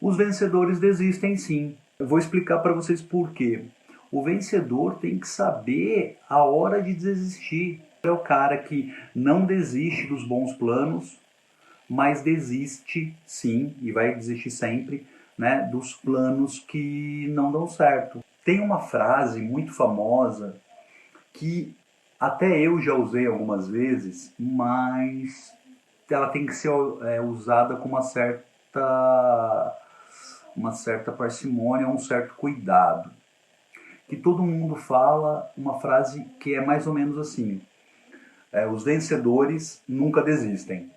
Os vencedores desistem sim. Eu vou explicar para vocês por quê. O vencedor tem que saber a hora de desistir. É o cara que não desiste dos bons planos, mas desiste sim, e vai desistir sempre, né, dos planos que não dão certo. Tem uma frase muito famosa que até eu já usei algumas vezes, mas ela tem que ser usada com uma certa parcimônia, um certo cuidado. Que todo mundo fala uma frase que é mais ou menos assim: os vencedores nunca desistem.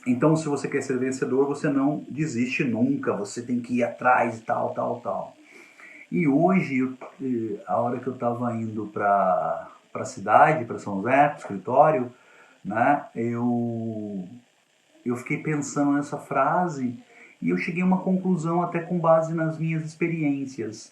Então, se você quer ser vencedor, você não desiste nunca, você tem que ir atrás e tal, tal, tal. E hoje, a hora que eu estava indo para a cidade, para São José, para o escritório, né, eu fiquei pensando nessa frase e eu cheguei a uma conclusão até com base nas minhas experiências.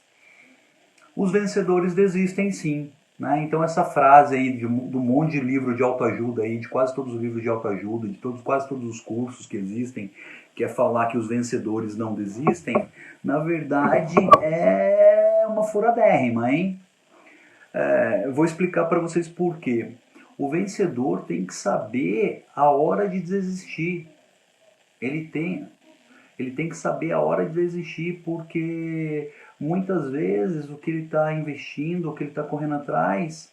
Os vencedores desistem sim. Né? Então essa frase aí do monte de livro de autoajuda, aí, de quase todos os livros de autoajuda, de quase todos os cursos que existem, que é falar que os vencedores não desistem, na verdade é uma furadérrima, hein? Eu vou explicar para vocês por quê. O vencedor tem que saber a hora de desistir. Ele tem que saber a hora de desistir, porque muitas vezes o que ele está investindo, o que ele está correndo atrás,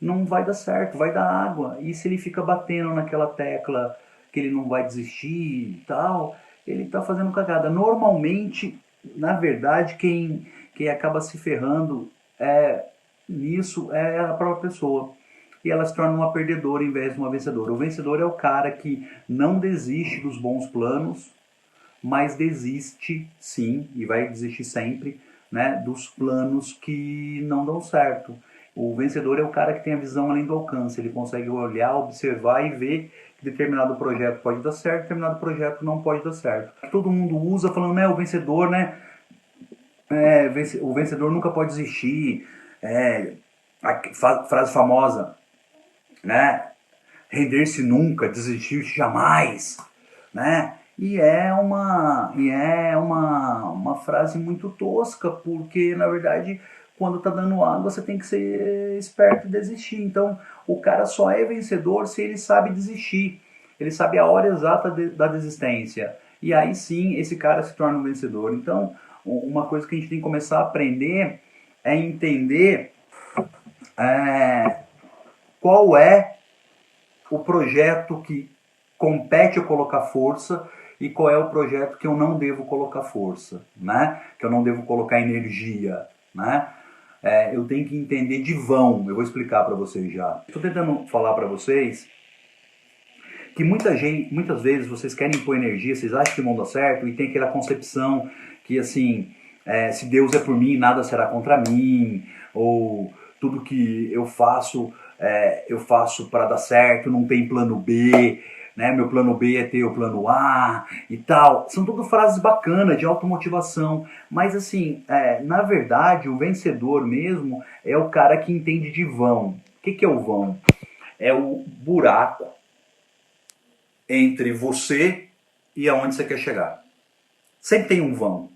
não vai dar certo, vai dar água. E se ele fica batendo naquela tecla que ele não vai desistir e tal, ele está fazendo cagada. Normalmente, na verdade, quem acaba se ferrando nisso é a própria pessoa. E ela se torna uma perdedora em vez de uma vencedora. O vencedor é o cara que não desiste dos bons planos, mas desiste sim, e vai desistir sempre, né, dos planos que não dão certo. O vencedor é o cara que tem a visão além do alcance, ele consegue olhar, observar e ver que determinado projeto pode dar certo, determinado projeto não pode dar certo. Todo mundo usa falando, né, o vencedor, né, o vencedor nunca pode desistir, a frase famosa, né, render-se nunca, desistir jamais, né. E é uma frase muito tosca, porque na verdade quando tá dando água você tem que ser esperto e desistir. Então o cara só é vencedor se ele sabe desistir, ele sabe a hora exata da desistência. E aí sim esse cara se torna um vencedor. Então uma coisa que a gente tem que começar a aprender é entender qual é o projeto que compete eu colocar força e qual é o projeto que eu não devo colocar força, né? Que eu não devo colocar energia, né? Eu tenho que entender de vão. Eu vou explicar para vocês já. Estou tentando falar para vocês que muitas vezes vocês querem pôr energia, vocês acham que vão dar certo e tem aquela concepção que assim, se Deus é por mim, nada será contra mim, ou tudo que eu faço para dar certo, não tem plano B, né? Meu plano B é ter o plano A e tal. São tudo frases bacanas, de automotivação, mas assim, na verdade, o vencedor mesmo é o cara que entende de vão. O que é o vão? É o buraco entre você e aonde você quer chegar. Sempre tem um vão.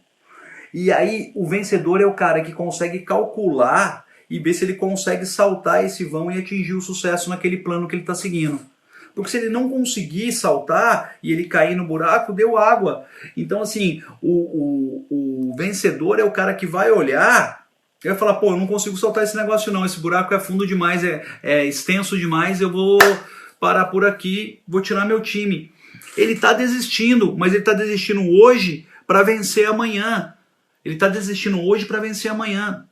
E aí, o vencedor é o cara que consegue calcular e ver se ele consegue saltar esse vão e atingir o sucesso naquele plano que ele está seguindo. Porque se ele não conseguir saltar e ele cair no buraco, deu água. Então, assim, o vencedor é o cara que vai olhar e vai falar, pô, eu não consigo saltar esse negócio não, esse buraco é fundo demais, é extenso demais, eu vou parar por aqui, vou tirar meu time. Ele está desistindo, mas ele está desistindo hoje para vencer amanhã. Ele está desistindo hoje para vencer amanhã.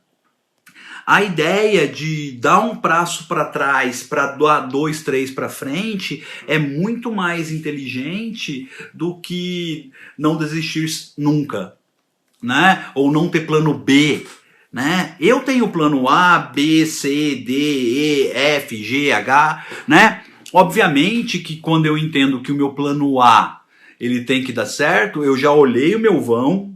A ideia de dar um passo para trás para dar 2, 3 para frente é muito mais inteligente do que não desistir nunca, né? Ou não ter plano B, né? Eu tenho plano A, B, C, D, E, F, G, H, né? Obviamente que quando eu entendo que o meu plano A ele tem que dar certo, eu já olhei o meu vão,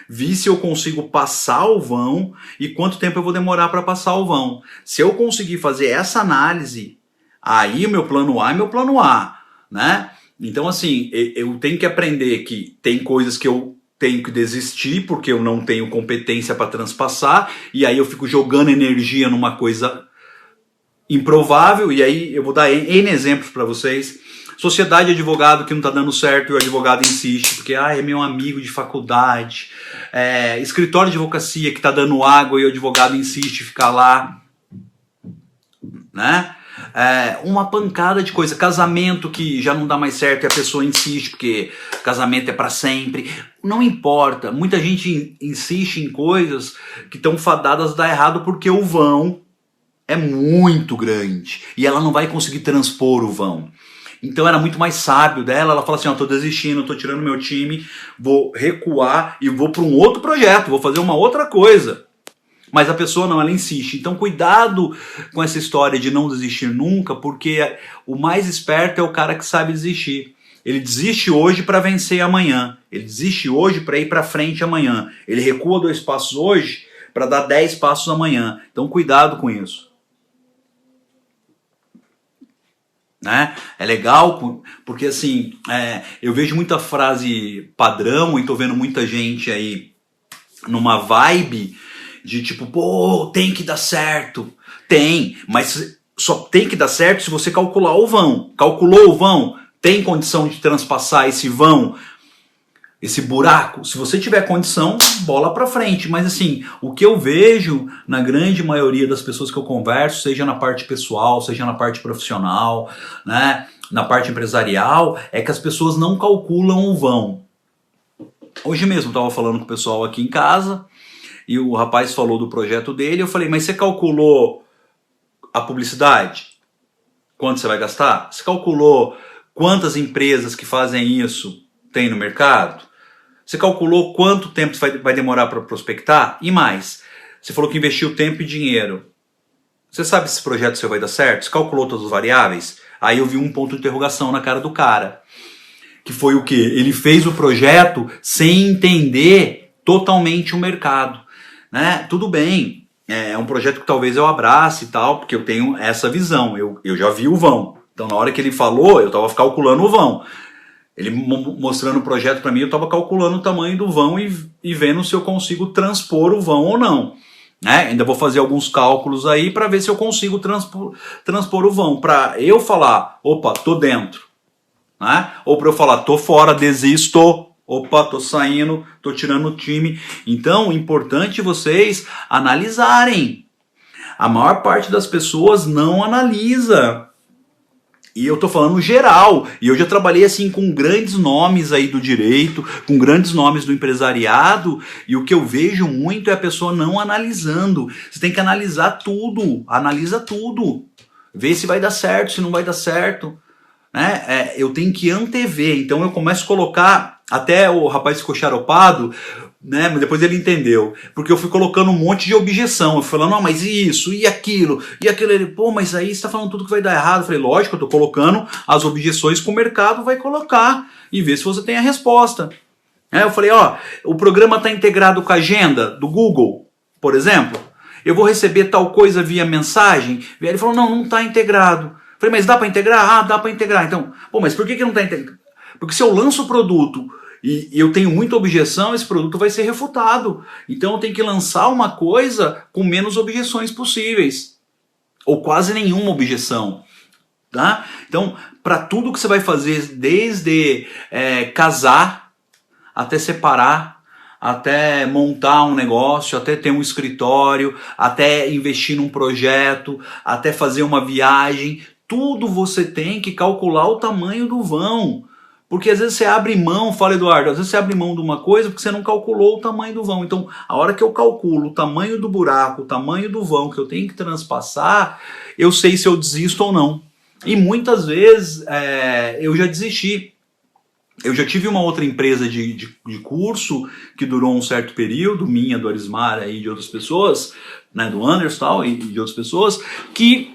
vi se eu consigo passar o vão e quanto tempo eu vou demorar para passar o vão. Se eu conseguir fazer essa análise, aí o meu plano A é meu plano A, né? Então, assim, eu tenho que aprender que tem coisas que eu tenho que desistir porque eu não tenho competência para transpassar, e aí eu fico jogando energia numa coisa improvável, e aí eu vou dar N exemplos para vocês. Sociedade de advogado que não está dando certo e o advogado insiste, porque é meu amigo de faculdade. Escritório de advocacia que está dando água e o advogado insiste em ficar lá. Né? Uma pancada de coisa. Casamento que já não dá mais certo e a pessoa insiste, porque casamento é para sempre. Não importa. Muita gente insiste em coisas que estão fadadas a dar errado porque o vão é muito grande e ela não vai conseguir transpor o vão. Então era muito mais sábio dela, ela fala assim, tô desistindo, tô tirando meu time, vou recuar e vou para um outro projeto, vou fazer uma outra coisa. Mas a pessoa não, ela insiste. Então cuidado com essa história de não desistir nunca, porque o mais esperto é o cara que sabe desistir. Ele desiste hoje para vencer amanhã, ele desiste hoje para ir para frente amanhã, ele recua 2 passos hoje para dar 10 passos amanhã. Então cuidado com isso. Né? É legal porque assim, eu vejo muita frase padrão e tô vendo muita gente aí numa vibe de tipo, tem que dar certo. Tem, mas só tem que dar certo se você calcular o vão. Calculou o vão? Tem condição de transpassar esse vão? Esse buraco? Se você tiver condição, bola pra frente. Mas assim, o que eu vejo na grande maioria das pessoas que eu converso, seja na parte pessoal, seja na parte profissional, né, na parte empresarial, é que as pessoas não calculam o vão. Hoje mesmo eu estava falando com o pessoal aqui em casa e o rapaz falou do projeto dele. Eu falei, mas você calculou a publicidade? Quanto você vai gastar? Você calculou quantas empresas que fazem isso tem no mercado? Você calculou quanto tempo vai demorar para prospectar? E mais, você falou que investiu tempo e dinheiro. Você sabe se esse projeto seu vai dar certo? Você calculou todas as variáveis? Aí eu vi um ponto de interrogação na cara do cara. Que foi o quê? Ele fez o projeto sem entender totalmente o mercado. Né? Tudo bem, é um projeto que talvez eu abrace e tal, porque eu tenho essa visão. Eu já vi o vão. Então na hora que ele falou, eu estava calculando o vão. Ele mostrando o projeto para mim, eu estava calculando o tamanho do vão e vendo se eu consigo transpor o vão ou não. Né? Ainda vou fazer alguns cálculos aí para ver se eu consigo transpor o vão. Para eu falar, opa, tô dentro. Né? Ou para eu falar, tô fora, desisto. Opa, tô saindo, tô tirando o time. Então, importante vocês analisarem. A maior parte das pessoas não analisa. E eu tô falando geral, e eu já trabalhei assim com grandes nomes aí do direito, com grandes nomes do empresariado, e o que eu vejo muito é a pessoa não analisando. Você tem que analisar tudo, analisa tudo, vê se vai dar certo, se não vai dar certo. Né? Eu tenho que antever, então eu começo a colocar, até o rapaz ficou xaropado, né? Mas depois ele entendeu, porque eu fui colocando um monte de objeção, eu fui falando, não, mas isso, e aquilo, ele, mas aí você tá falando tudo que vai dar errado. Eu falei, lógico, eu tô colocando as objeções que o mercado vai colocar, e ver se você tem a resposta. Eu falei, o programa tá integrado com a agenda do Google, por exemplo, eu vou receber tal coisa via mensagem? Ele falou, não tá integrado. Eu falei, mas dá para integrar? Dá para integrar. Então, mas por que não tá integrado? Porque se eu lanço o produto e eu tenho muita objeção, esse produto vai ser refutado. Então eu tenho que lançar uma coisa com menos objeções possíveis. Ou quase nenhuma objeção. Tá? Então, para tudo que você vai fazer, desde casar, até separar, até montar um negócio, até ter um escritório, até investir num projeto, até fazer uma viagem, tudo você tem que calcular o tamanho do vão. Porque às vezes você abre mão, fala Eduardo, às vezes você abre mão de uma coisa porque você não calculou o tamanho do vão. Então, a hora que eu calculo o tamanho do buraco, o tamanho do vão que eu tenho que transpassar, eu sei se eu desisto ou não. E muitas vezes eu já desisti. Eu já tive uma outra empresa de curso que durou um certo período, minha, do Arismar e de outras pessoas, né, do Anderson tal, e de outras pessoas, que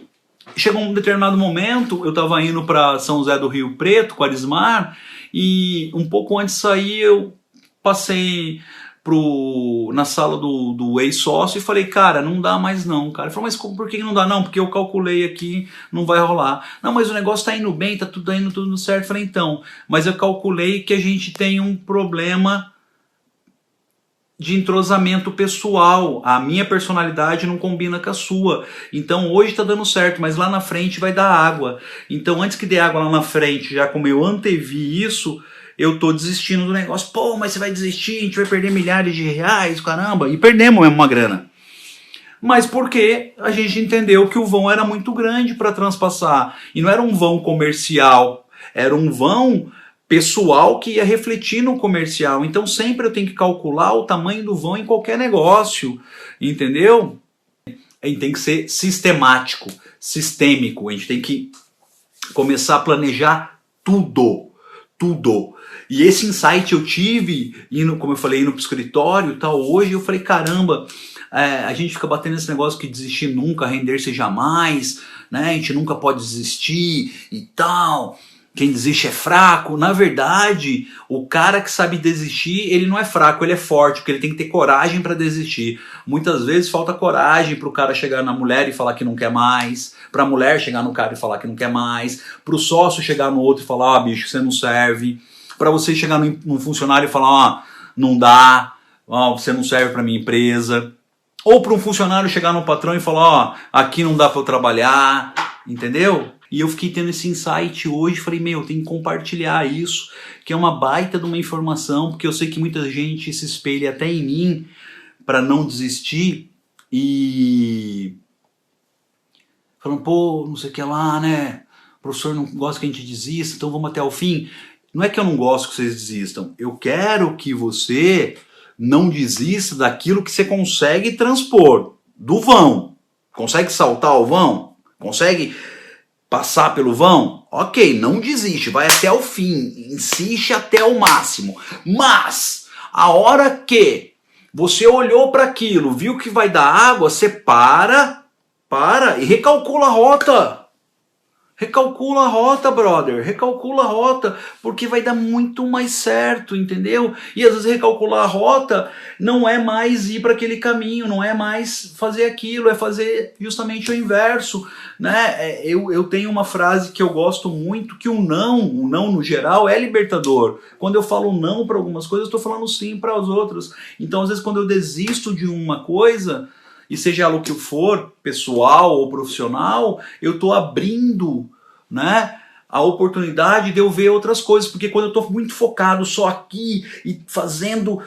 chegou um determinado momento, eu estava indo para São José do Rio Preto com a Arismar, e um pouco antes de sair eu passei na sala do ex-sócio e falei, cara, não dá mais não, cara. Ele falou, mas por que não dá? Não, porque eu calculei aqui, não vai rolar. Não, mas o negócio tá indo bem, tá indo tudo certo. Eu falei, então, mas eu calculei que a gente tem um problema de entrosamento pessoal, a minha personalidade não combina com a sua, então hoje tá dando certo, mas lá na frente vai dar água, então antes que dê água lá na frente, já como eu antevi isso, eu tô desistindo do negócio. Pô, mas você vai desistir, a gente vai perder milhares de reais, caramba, e perdemos mesmo uma grana. Mas porque a gente entendeu que o vão era muito grande para transpassar, e não era um vão comercial, era um vão pessoal que ia refletir no comercial. Então sempre eu tenho que calcular o tamanho do vão em qualquer negócio, entendeu? A gente tem que ser sistemático, sistêmico, a gente tem que começar a planejar tudo. E esse insight eu tive, indo, como eu falei, indo pro escritório e tal, hoje eu falei, caramba, a gente fica batendo esse negócio que desistir nunca, render-se jamais, né? A gente nunca pode desistir e tal. Quem desiste é fraco. Na verdade, o cara que sabe desistir, ele não é fraco, ele é forte, porque ele tem que ter coragem para desistir. Muitas vezes falta coragem para o cara chegar na mulher e falar que não quer mais, para a mulher chegar no cara e falar que não quer mais, para o sócio chegar no outro e falar, bicho, você não serve, para você chegar num funcionário e falar, não dá, você não serve para minha empresa, ou para um funcionário chegar no patrão e falar, aqui não dá para eu trabalhar, entendeu? E eu fiquei tendo esse insight hoje, falei, eu tenho que compartilhar isso, que é uma baita de uma informação, porque eu sei que muita gente se espelha até em mim para não desistir e falando, pô, não sei o que lá, né? O professor não gosta que a gente desista, então vamos até o fim. Não é que eu não gosto que vocês desistam, eu quero que você não desista daquilo que você consegue transpor, do vão. Consegue saltar o vão? Consegue passar pelo vão? Ok, não desiste, vai até o fim, insiste até o máximo. Mas, a hora que você olhou para aquilo, viu que vai dar água, você para e recalcula a rota. Recalcula a rota, brother, recalcula a rota, porque vai dar muito mais certo, entendeu? E às vezes recalcular a rota não é mais ir para aquele caminho, não é mais fazer aquilo, é fazer justamente o inverso, né? Eu tenho uma frase que eu gosto muito, que o não no geral é libertador. Quando eu falo não para algumas coisas, eu estou falando sim para as outras. Então às vezes quando eu desisto de uma coisa, e seja lá o que for, pessoal ou profissional, eu estou abrindo, né, a oportunidade de eu ver outras coisas, porque quando eu estou muito focado só aqui e fazendo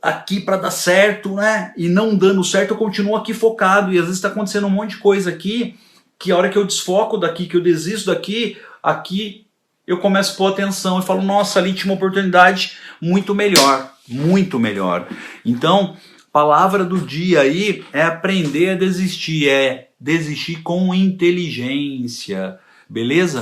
aqui para dar certo, né, e não dando certo, eu continuo aqui focado, e às vezes está acontecendo um monte de coisa aqui, que a hora que eu desfoco daqui, que eu desisto daqui, aqui eu começo a pôr atenção e falo, nossa, ali tinha uma oportunidade muito melhor, muito melhor. Então, palavra do dia aí é aprender a desistir, é desistir com inteligência, beleza?